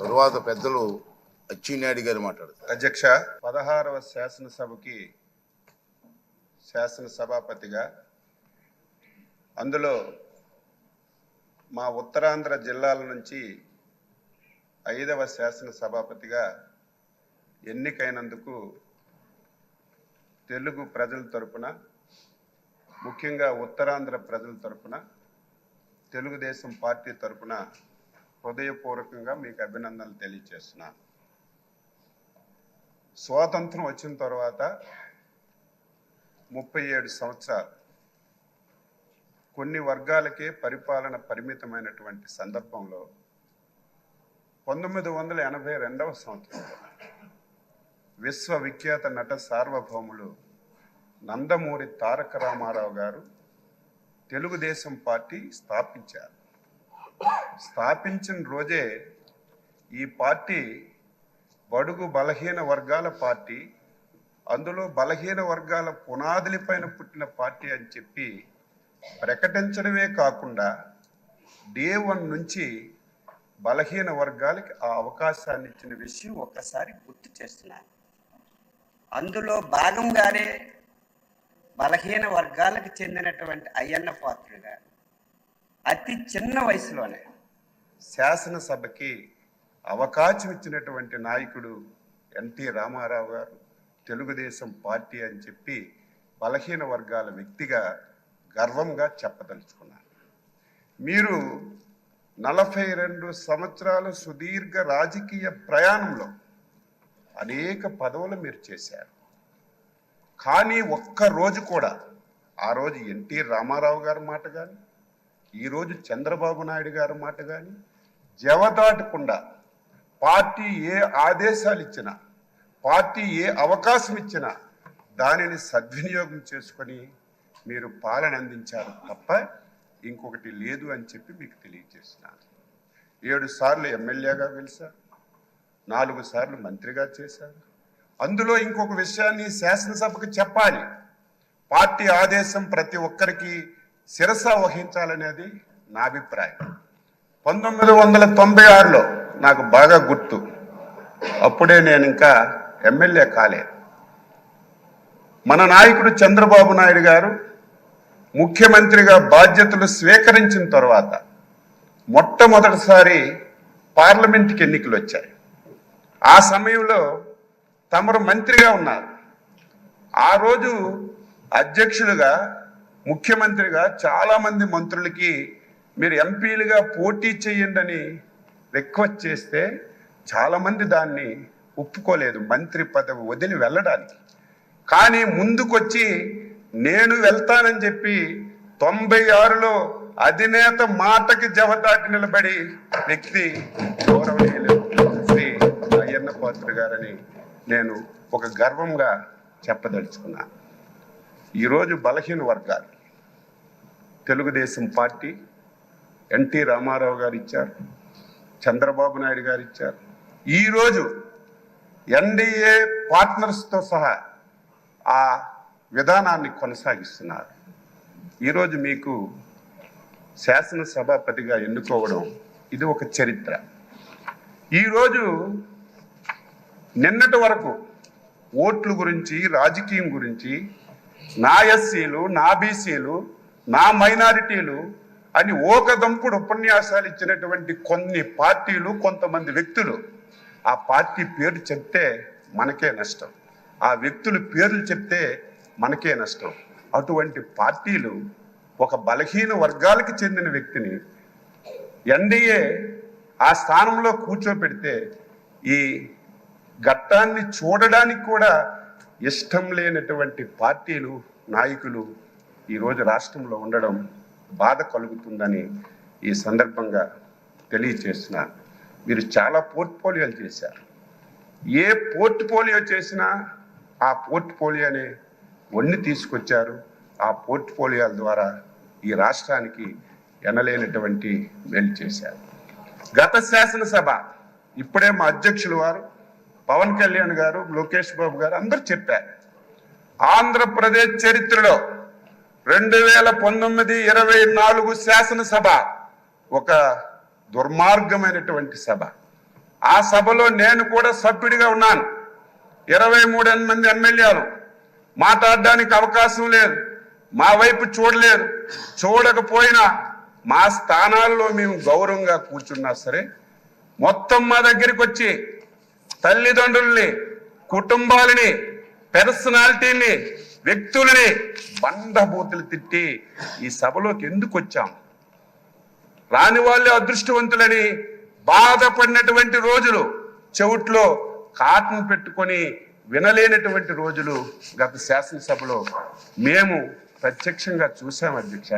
తరువాత పెద్దలు అచ్చెన్నాయుడు గారు మాట్లాడతారు. అధ్యక్ష, 16వ శాసనసభకి శాసనసభాపతిగా, అందులో మా ఉత్తరాంధ్ర జిల్లాల నుంచి 5వ శాసనసభాపతిగా ఎన్నికైనందుకు తెలుగు ప్రజల తరపున, ముఖ్యంగా ఉత్తరాంధ్ర ప్రజల తరపున, తెలుగుదేశం పార్టీ తరపున హృదయపూర్వకంగా మీకు అభినందనలు తెలియజేస్తున్నాను. స్వాతంత్రం వచ్చిన తర్వాత 37 సంవత్సరాలు కొన్ని వర్గాలకే పరిపాలన పరిమితమైనటువంటి సందర్భంలో 1982వ సంవత్సరంలో విశ్వవిఖ్యాత నట సార్వభౌములు నందమూరి తారక రామారావు గారు తెలుగుదేశం పార్టీ స్థాపించారు. స్థాపించిన రోజే ఈ పార్టీ బడుగు బలహీన వర్గాల పార్టీ, అందులో బలహీన వర్గాల పునాదులపైన పుట్టిన పార్టీ అని చెప్పి ప్రకటించడమే కాకుండా డే 1 నుంచి బలహీన వర్గాలకి ఆ అవకాశాన్ని ఇచ్చిన విషయం ఒక్కసారి గుర్తు చేస్తున్నాను. అందులో భాగంగానే బలహీన వర్గాలకు చెందినటువంటి అయ్యన్న పాత్రుడు గారు అతి చిన్న వయసులోనే శాసనసభకి అవకాశం ఇచ్చినటువంటి నాయకుడు ఎన్టీ రామారావు గారు తెలుగుదేశం పార్టీ అని చెప్పి బలహీన వర్గాల వ్యక్తిగా గర్వంగా చెప్పదలుచుకున్నారు. మీరు 42 సంవత్సరాల సుదీర్ఘ రాజకీయ ప్రయాణంలో అనేక పదవులు మీరు చేశారు. కానీ ఒక్కరోజు కూడా ఆ రోజు ఎన్టీ రామారావు గారి మాట కానీ, ఈరోజు చంద్రబాబు నాయుడు గారి మాట కానీ జవదాటకుండా పార్టీ ఏ ఆదేశాలు ఇచ్చినా, పార్టీ ఏ అవకాశం ఇచ్చినా దానిని సద్వినియోగం చేసుకొని మీరు పాలన అందించారు తప్ప ఇంకొకటి లేదు అని చెప్పి మీకు తెలియజేస్తున్నాను. 7 సార్లు ఎమ్మెల్యేగా గెలిచారు, 4 సార్లు మంత్రిగా చేశారు. అందులో ఇంకొక విషయాన్ని శాసనసభకు చెప్పాలి. పార్టీ ఆదేశం ప్రతి ఒక్కరికి శిరస వహించాలనేది నా అభిప్రాయం. 1996లో నాకు బాగా గుర్తు, అప్పుడే నేను ఇంకా ఎమ్మెల్యే కాలేదు. మన నాయకుడు చంద్రబాబు నాయుడు గారు ముఖ్యమంత్రిగా బాధ్యతలు స్వీకరించిన తర్వాత మొట్టమొదటిసారి పార్లమెంట్కి ఎన్నికలు వచ్చాయి. ఆ సమయంలో తమరు మంత్రిగా ఉన్నారు. ఆ రోజు అధ్యక్షులుగా, ముఖ్యమంత్రిగా చాలామంది మంత్రులకి మీరు ఎంపీలుగా పోటీ చేయండి అని రిక్వెస్ట్ చేస్తే చాలామంది దాన్ని ఒప్పుకోలేదు, మంత్రి పదవి వదిలి వెళ్ళడానికి. కానీ ముందుకొచ్చి నేను వెళ్తానని చెప్పి 96లో అధినేత మాటకి జవదాటి నిలబడి వ్యక్తి గౌరవనీయులు శ్రీ అయ్యన్న పాత్రుడు గారని నేను ఒక గర్వంగా చెప్పదలుచుకున్నాను. ఈరోజు బలహీన వర్గాలు తెలుగుదేశం పార్టీ, ఎన్టీ రామారావు గారు ఇచ్చారు, చంద్రబాబు నాయుడు గారు ఇచ్చారు. ఈరోజు ఎన్డీఏ పార్ట్నర్స్తో సహా ఆ విధానాన్ని కొనసాగిస్తున్నారు. ఈరోజు మీకు శాసనసభాపతిగా ఎన్నుకోవడం ఇది ఒక చరిత్ర. ఈరోజు నిన్నటి వరకు ఓట్ల గురించి, రాజకీయం గురించి, నా ఎస్సీలు, నా బీసీలు, నా మైనారిటీలు అని ఓకదంపుడు ఉపన్యాసాలు ఇచ్చినటువంటి కొన్ని పార్టీలు, కొంతమంది వ్యక్తులు ఆ పార్టీ పేరు చెప్తే మనకే నష్టం, ఆ వ్యక్తుల పేర్లు చెప్తే మనకే నష్టం. అటువంటి పార్టీలు ఒక బలహీన వర్గాలకు చెందిన వ్యక్తిని ఎన్డీఏ ఆ స్థానంలో కూర్చోపెడితే ఈ ఘట్టాన్ని చూడడానికి కూడా ఇష్టం లేనటువంటి పార్టీలు, నాయకులు ఈరోజు రాష్ట్రంలో ఉండడం బాధ కలుగుతుందని ఈ సందర్భంగా తెలియచేస్తున్నాను. మీరు చాలా పోర్ట్ఫోలియోలు చేశారు. ఏ పోర్ట్ఫోలియో చేసినా ఆ పోర్ట్ఫోలియోని వన్ని తీసుకొచ్చారు. ఆ పోర్ట్ఫోలియోల ద్వారా ఈ రాష్ట్రానికి ఎనలేనటువంటి మేలు చేశారు. గత శాసనసభ ఇప్పుడే మా అధ్యక్షులు వారు పవన్ కళ్యాణ్ గారు, లోకేష్ బాబు గారు అందరూ చెప్పారు, ఆంధ్రప్రదేశ్ చరిత్రలో 2019-24 శాసనసభ ఒక దుర్మార్గమైనటువంటి సభ. ఆ సభలో నేను కూడా సభ్యుడిగా ఉన్నాను. 23 మంది ఎమ్మెల్యేలు మాట్లాడడానికి అవకాశం లేదు, మా వైపు చూడలేదు. చూడకపోయినా మా స్థానాల్లో మేము గౌరవంగా కూర్చున్నా సరే మొత్తం మా దగ్గరికి వచ్చి తల్లిదండ్రుల్ని, కుటుంబాలని, పర్సనాలిటీని, వ్యక్తులని బండబూతులు తిట్టి ఈ సభలోకి ఎందుకు వచ్చాం? రాని వాళ్ళే అదృష్టవంతులని బాధపడినటువంటి రోజులు, చెవుట్లో కాటన్ పెట్టుకొని వినలేనటువంటి రోజులు గత శాసనసభలో మేము ప్రత్యక్షంగా చూసాం అధ్యక్ష.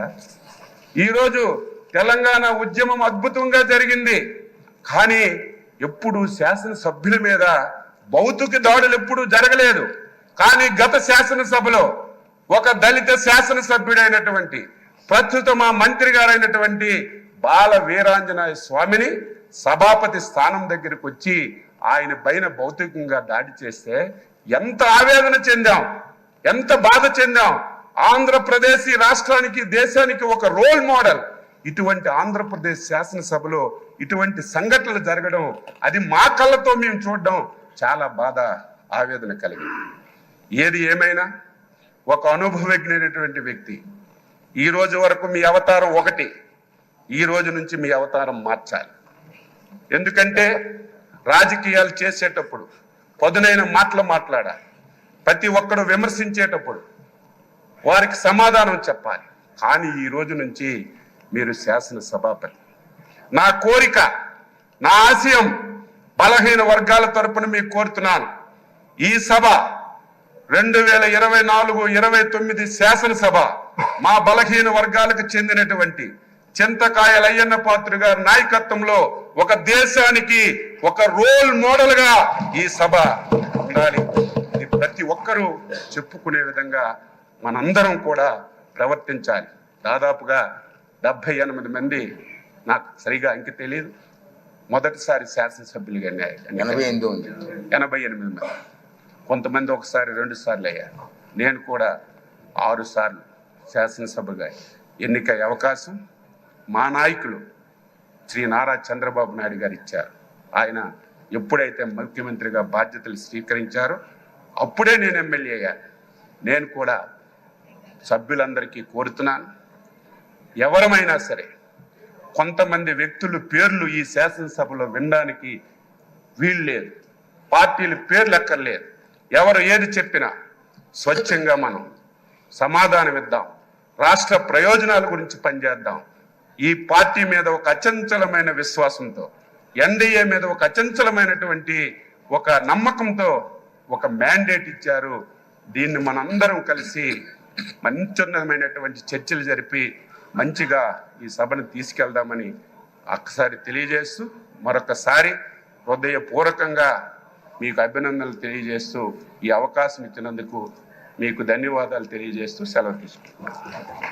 ఈరోజు తెలంగాణ ఉద్యమం అద్భుతంగా జరిగింది, కానీ ఎప్పుడు శాసనసభ్యుల మీద భౌతిక దాడులు ఎప్పుడు జరగలేదు. కానీ గత శాసనసభలో ఒక దళిత శాసనసభ్యుడైనటువంటి ప్రస్తుత మా మంత్రి గారైనటువంటి బాల వీరాంజనేయ స్వామిని సభాపతి స్థానం దగ్గరికి వచ్చి ఆయన పైన భౌతికంగా దాడి చేస్తే ఎంత ఆవేదన చెందాం, ఎంత బాధ చెందాం. ఆంధ్రప్రదేశ్ ఈ రాష్ట్రానికి, దేశానికి ఒక రోల్ మోడల్. ఇటువంటి ఆంధ్రప్రదేశ్ శాసనసభలో ఇటువంటి సంఘటనలు జరగడం, అది మా కళ్ళతో మేము చూడడం చాలా బాధ, ఆవేదన కలిగింది. ఏది ఏమైనా ఒక అనుభవజ్ఞైనటువంటి వ్యక్తి, ఈ రోజు వరకు మీ అవతారం ఒకటి, ఈ రోజు నుంచి మీ అవతారం మార్చాలి. ఎందుకంటే రాజకీయాలు చేసేటప్పుడు పదునైన మాటలు మాట్లాడాలి. ప్రతి ఒక్కడు విమర్శించేటప్పుడు వారికి సమాధానం చెప్పాలి. కానీ ఈ రోజు నుంచి మీరు శాసనసభాపతి. నా కోరిక, నా ఆశయం బలహీన వర్గాల తరపున మీకు కోరుతున్నాను. ఈ సభ 2024-29 శాసనసభ మా బలహీన వర్గాలకు చెందినటువంటి చింతకాయల అయ్యన్న పాత్ర గారి నాయకత్వంలో ఒక దేశానికి ఒక రోల్ మోడల్ గా ఈ సభ ఉండాలి. ఇది ప్రతి ఒక్కరూ చెప్పుకునే విధంగా మనందరం కూడా ప్రవర్తించాలి. దాదాపుగా 78 మంది, నాకు సరిగా ఇంక తెలియదు, మొదటిసారి శాసనసభ్యులుగా 88 మంది. కొంతమంది ఒకసారి 2 సార్లు అయ్యారు. నేను కూడా 6 సార్లు శాసనసభగా ఎన్నికయ్యే అవకాశం మా నాయకులు శ్రీ నారా చంద్రబాబు నాయుడు గారు ఇచ్చారు. ఆయన ఎప్పుడైతే ముఖ్యమంత్రిగా బాధ్యతలు స్వీకరించారో అప్పుడే నేను ఎమ్మెల్యే అయ్యాను. నేను కూడా సభ్యులందరికీ కోరుతున్నాను, ఎవరమైనా సరే కొంతమంది వ్యక్తుల పేర్లు ఈ శాసనసభలో వినడానికి వీలు లేదు, పార్టీల పేర్లు ఎక్కర్లేదు. ఎవరు ఏది చెప్పినా స్వచ్ఛంగా మనం సమాధానం ఇద్దాం, రాష్ట్ర ప్రయోజనాల గురించి పనిచేద్దాం. ఈ పార్టీ మీద ఒక అచంచలమైన విశ్వాసంతో, ఎన్డీఏ మీద ఒక అచంచలమైనటువంటి ఒక నమ్మకంతో ఒక మ్యాండేట్ ఇచ్చారు. దీన్ని మనందరం కలిసి మంచిమైనటువంటి చర్చలు జరిపి మంచిగా ఈ సభను తీసుకెళ్దామని ఒక్కసారి తెలియజేస్తూ, మరొకసారి హృదయపూర్వకంగా మీకు అభినందనలు తెలియజేస్తూ, ఈ అవకాశం ఇచ్చినందుకు మీకు ధన్యవాదాలు తెలియజేస్తూ సెలవు తీసుకుంటున్నాను.